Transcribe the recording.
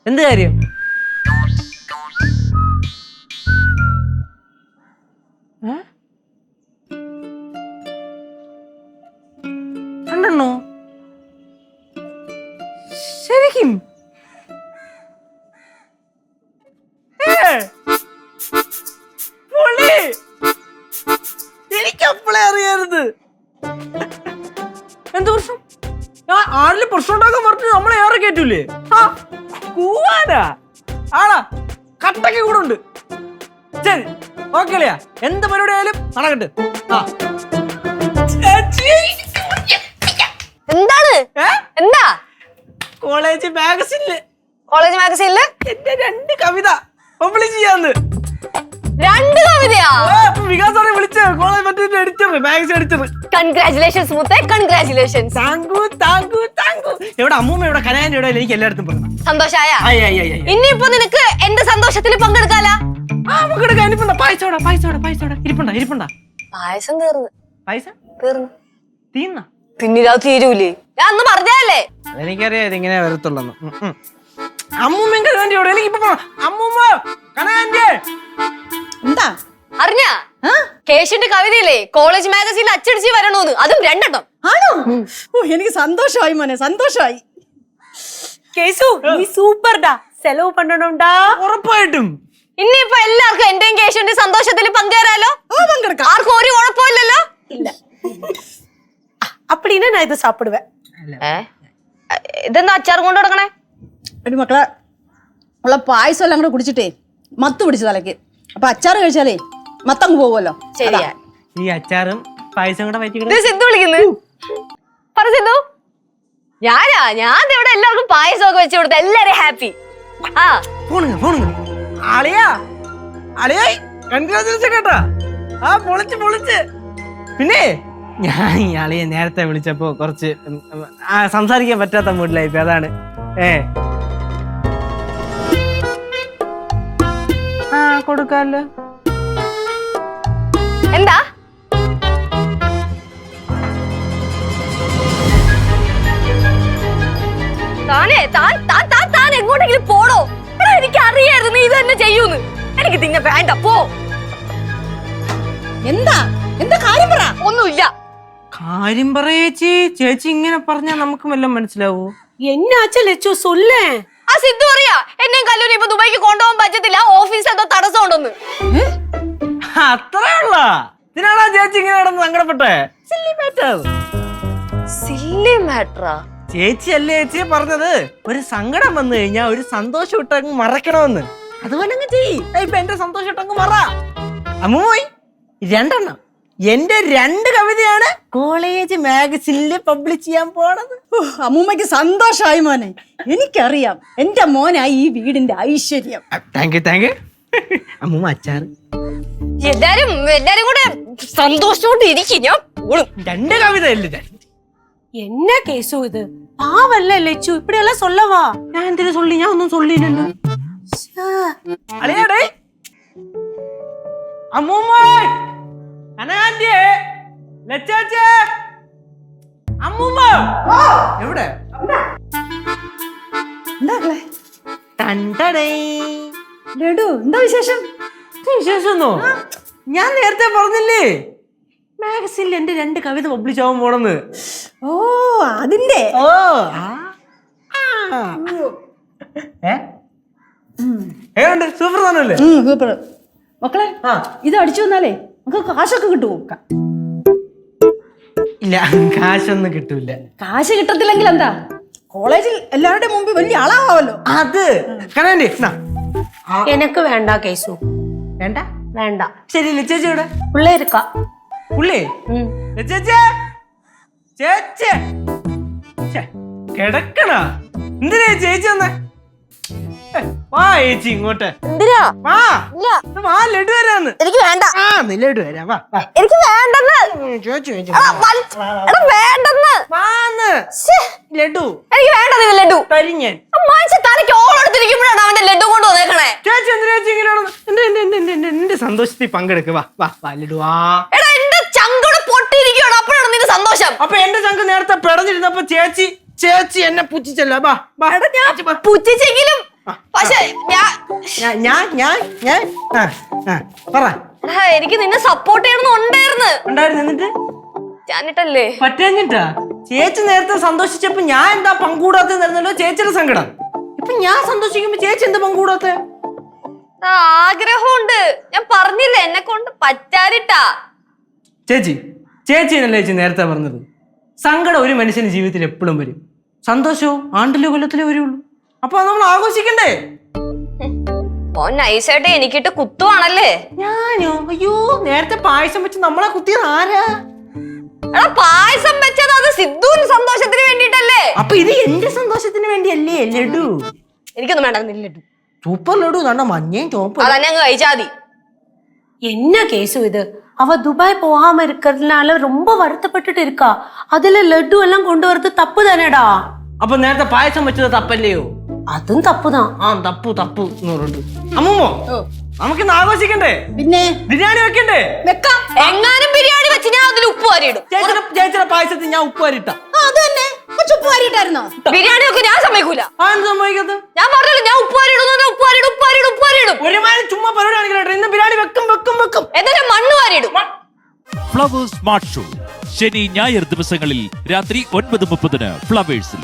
എന്ത് കാര്യം? രണ്ടെണ്ണോ? ശരിക്കും? എനിക്കപ്പോളെ അറിയരുത്. എന്ത് പ്രശ്നം? ഞാൻ ആരില് പ്രശ്നം ഉണ്ടാക്കാൻ പറഞ്ഞു നമ്മളെ ഏറെ കേറ്റൂലേ? കൂവാനാ ആടാ, കട്ടയ്ക്ക് കൂടെ ഉണ്ട്. ശരി, ഓക്കെ അല്ലയാ, എന്ത് പരിപാടി ആയാലും നടക്കട്ടെ. എന്താണ്? എന്താ? കോളേജ് മാഗസിനില് എന്റെ 2 കവിത പബ്ലിഷ് ചെയ്യാന്ന്. 2 കവിതയാ? വികാസാറെ വിളിച്ച കോളേജ് മറ്റേ എഡിറ്റർ, മാഗസിൻ എഡിറ്റർ. കൺഗ്രാറ്റുലേഷൻസ് മുത്തേ, കൺഗ്രാറ്റുലേഷൻസ്. എവിടെ അമ്മൂമ്മ, എവിടെ കനാന്റെ, എവിടെ എനിക്ക് എല്ലായിടത്തും പറഞ്ഞു. സന്തോഷായ? ഇനിയിപ്പോ നിനക്ക് എന്റെ സന്തോഷത്തിൽ പങ്കെടുക്കാലാ? പായസം തീർന്നു. പിന്നിതാ തീരൂലേ? ഞാൻ അന്ന് പറഞ്ഞല്ലേ. എനിക്കറിയാം ഇതിങ്ങനെ വരത്തുള്ളൂ. അമ്മൂമ്മ കനാന്റെ എവിടെ? എനിക്കിപ്പോ അമ്മൂമ്മ കനാന്റെ എന്താ അറിഞ്ഞാ? കേശുന്റെ കവിതയില്ലേ കോളേജ് മാഗസീനിൽ അച്ചടിച്ച് വരണോന്ന്, അതും 2 എണ്ണം. ആണോ? എനിക്ക് സന്തോഷമായി മോനെ, സന്തോഷമായി. കേസു നീ സൂപ്പർഡാ, സെലവ് പണ്ടണോണ്ടാ. ഉറപ്പായിട്ടും. ഇനിയിപ്പോ എല്ലാവർക്കും എന്റെയും കേശുന്റെ സന്തോഷത്തിൽ പങ്കുചേരാലോ? പങ്കെടുക്കാം. ആർക്കും ഒരു കുഴപ്പമില്ലല്ലോ. இல்ல அப்படின்னா நான் இதை சாப்பிடுவேன். ഇതെന്താ അച്ചാർ കൊണ്ട് കൊടുക്കണേ? ഒരു മക്കളെ ഉള്ള പായസം എല്ലാം കൂടെ കുടിച്ചിട്ടേ മത്ത് പിടിച്ചു തലക്ക്. അപ്പൊ അച്ചാറ് കഴിച്ചാലേ മത്തങ്ങ് പോകുമല്ലോ. ശരിയാ. ഈ അച്ചാറും പായസം കൂടെ സിദ്ധു വിളിക്കുന്നു. പറ സിദ്ധു. ഞാൻ ഇവിടെ എല്ലാവർക്കും പായസം ഒക്കെ വെച്ച് കൊടുത്ത എല്ലാരും ഹാപ്പി. പിന്നെ ഞാൻ ഈ അളിയെ നേരത്തെ വിളിച്ചപ്പോ കുറച്ച് സംസാരിക്കാൻ പറ്റാത്ത മൂഡിലായിപ്പോ, അതാണ്. കൊടുക്കാല്ലോ. എന്താ താൻ എങ്ങോട്ടെങ്കിലും പോടോ. എനിക്ക് അറിയായിരുന്നു നീ ഇത് തന്നെ ചെയ്യൂന്ന്. എനിക്ക് തിന്നെ വേണ്ട, പോ. എന്താ എന്താ കാര്യം പറ. ഒന്നുമില്ല. കാര്യം പറയേച്ചി. ചേച്ചി ഇങ്ങനെ പറഞ്ഞാൽ നമുക്ക് വല്ലതും മനസ്സിലാവൂ? என்னாச்சு லெச்சு சொல்லு. ആ സിദ്ധു അറിയാ എന്നെയും കല്ലൂരി ഇപ്പൊ ദുബായിക്ക് കൊണ്ടുപോകാൻ പറ്റത്തില്ല, ഓഫീസിൽ എന്തോ തടസ്സം ഉണ്ടെന്ന്. അത്രേ ഉള്ള ഇതിനാണോ ചേച്ചി ഇങ്ങനെ കിടന്ന് സങ്കടപ്പെട്ടെ? സില്ലി മാറ്ററാ? ചേച്ചി അല്ലേ ചേച്ചിയെ പറഞ്ഞത് ഒരു സങ്കടം വന്നു കഴിഞ്ഞാൽ ഒരു സന്തോഷം ഇട്ടങ്ങ് മറക്കണമെന്ന്. അതുപോലെ അങ്ങ് ചെയ്യ്. ഇപ്പൊ എന്റെ സന്തോഷം ഇട്ടങ്ങ് മറ. അമ്മൂയി 2 എണ്ണം എന്റെ 2 കവിതയാണ് കോളേജ് മാഗസിനില് പബ്ലിഷ് ചെയ്യാൻ പോണത്. അമ്മൂമ്മക്ക് സന്തോഷമായി മോനെ. എനിക്കറിയാം എന്റെ മോനായി ഈ വീടിന്റെ ഐശ്വര്യം. Thank you. അമ്മൂമ്മ അച്ചാറ്. എല്ലാരും കൂടെ സന്തോഷത്തോടെ ഇരിക്കും. ഞാൻ 2 കവിത അല്ലേ. என்ன கேசு இது? பாவல்ல லெச்சு, இப்படி எல்லாம் சொல்லவா? ഞാൻ എന്തിനു சொல்லி? ഞാൻ ഒന്നും சொல்லிല്ലല്ലോ. അളിയാടേ അമ്മൂമ്മ അനാന്റെ ലച്ചാച്ചേ അമ്മൂമ്മ എവിടെ? ലഡു എന്താ വിശേഷം? വിശേഷമൊന്നോ? ഞാൻ നേരത്തെ പറഞ്ഞില്ലേ മാഗസിനിൽ എന്റെ 2 കവിത പബ്ലിഷ് ആവാൻ പോണെന്ന്. ഓ അതിന്റെ. സൂപ്പർ താനല്ലേ? സൂപ്പർ. മക്കളെ ഇത് അടിച്ചു വന്നാലേ നമുക്ക് കാശൊക്കെ കിട്ടുമോ? ഇല്ല, കാശൊന്നും കിട്ടൂല. കാശ് കിട്ടത്തില്ലെങ്കിൽ എന്താ, കോളേജിൽ എല്ലാവരുടെ മുമ്പിൽ വലിയ ആളാവാമല്ലോ. അത് കനാൻഡി எனக்கு வேண்டாம் கேசு. വേണ്ട வேண்டாம். ശരി. ചേച്ചി ഇവിടെ உள்ள இருக்கா? പുള്ളി ചേച്ചി കിടക്കണ. എന്തിനാ ചേച്ചി വന്നേ? വാ ചേച്ചി ഇങ്ങോട്ട്. വാ ലഡു വരാന്ന്. എനിക്ക് വേണ്ട. ലഡു വരാ. വാ എനിക്ക് വേണ്ടെന്ന്. വേണ്ടെന്ന് ലഡു. എനിക്ക് വേണ്ടത് ലഡു. കരിഞ്ഞൻ മനുഷ്യ തലയ്ക്ക് ഓളെടുത്തിരിക്കുമ്പോഴാണ് അവന്റെ ലഡു കൊണ്ട് വന്നേക്കണേ. ചേച്ചി എന്തിനാ ചേച്ചി ഇങ്ങനെയാണ്? എന്റെ സന്തോഷത്തിൽ പങ്കെടുക്കുക. വാ ലഡു. എടാ എന്റെ ചങ്കോട് പൊട്ടിയിരിക്കുകയാണ്, അപ്പോഴാണ് നിന്റെ സന്തോഷം. അപ്പൊ എന്റെ ചങ്ക് നേരത്തെ പിടഞ്ഞിരുന്നപ്പോ ചേച്ചി എന്നെ പുച്ഛിച്ചല്ലോ. പുച്ഛിച്ചെങ്കിലും പക്ഷെ ഞാൻ പറ എനിക്ക് നിന്നെ സപ്പോർട്ട് ചെയ്യണമെന്നുണ്ടായിരുന്നു. ഉണ്ടായിരുന്നു. എന്നിട്ട് ഞാനിട്ടല്ലേ പറ്റാഞ്ഞിട്ടാ? ചേച്ചി നേരത്തെ സന്തോഷിച്ചപ്പോ ഞാൻ എന്താ പങ്കൂടാത്തല്ലോ ചേച്ചിയുടെ സങ്കടം. ഇപ്പൊ ഞാൻ സന്തോഷിക്കുമ്പോ ചേച്ചി എന്താ പങ്കൂടാത്ത? ആഗ്രഹമുണ്ട്. ഞാൻ പറഞ്ഞില്ലേ എന്നെ കൊണ്ട് പറ്റാതിട്ടാ. ചേച്ചിനല്ലേ ചേച്ചി നേരത്തെ പറഞ്ഞത് സങ്കടം ഒരു മനുഷ്യന്റെ ജീവിതത്തിൽ എപ്പോഴും വരും, സന്തോഷവും ആണ്ടിലോ കൊല്ലത്തിലോ വരുള്ളൂ. അപ്പൊ അത് നമ്മൾ ആഘോഷിക്കണ്ടേ? ഓ നൈസായിട്ട് എനിക്കിട്ട് കുത്തുവാണല്ലേ. ഞാനോ? അയ്യോ, നേരത്തെ പായസം വെച്ച് നമ്മളെ കുത്തിയത് ആരാ? എടാ പായസം വെച്ചത് അത് സിദ്ധുവിന് സന്തോഷത്തിന് വേണ്ടിട്ടല്ലേ. അപ്പൊ ഇത് എന്റെ സന്തോഷത്തിന് വേണ്ടിയല്ലേ ലഡു? എനിക്കൊന്നും വേണ്ട ലഡു. സൂപ്പർ ലഡു കണ്ട മഞ്ഞയും ചോപ്പും. അതന്നെ അങ്ങ് കഴിച്ചാതി. என்ன கேசு இது? அவ துபாய் போகாம இருக்கிறதுனால ரொம்ப வருத்தப்பட்டுட்டு இருக்கா. அதுல லட்டு எல்லாம் கொண்டு வரது தப்பு தானேடா. അപ്പൊ നേരത്തെ പായസം വെച്ചത് തപ്പല്ലയോ? അതും തപ്പുதான். ആ തപ്പു എന്ന് പറഞ്ഞിട്ട്. അമ്മൂമ്മോ, നമുക്കിന്ന് ആഘോഷിക്കണ്ടേ? പിന്നെ ബിരിയാണി വെക്കണ്ടേ? വെക്കാം. എങ്ങാനും ബിരിയാണി വെച്ച് ഞാൻ അതിൽ ഉപ്പ് വാരിയിടും. ചേച്ചിയുടെ പായസത്തിൽ ഞാൻ ഉപ്പ് വരിട്ട. അത് തന്നെ ഉപ്പ് വാരിയിട്ടായിരുന്നോ? ബിരിയാണി ഒക്കെ ഞാൻ സമ്മതിക്കൂല. സംഭവിക്കത്ത്? ഞാൻ പറഞ്ഞല്ലോ ഞാൻ ഉപ്പ് വാരിയിടും. ഒരുമാതിരി ചുമ്മാ പരിപാടി കാണിക്കട്ടെ. ഇന്ന് ബിരിയാണി വെക്കും. എന്നിട്ട് മണ്ണ് വാരിയിടും. ഫ്ലവേഴ്സ് സ്മാർട്ട് ഷോ ശനി ഞായർ ദിവസങ്ങളിൽ രാത്രി 9:30 ഫ്ലവേഴ്സിൽ.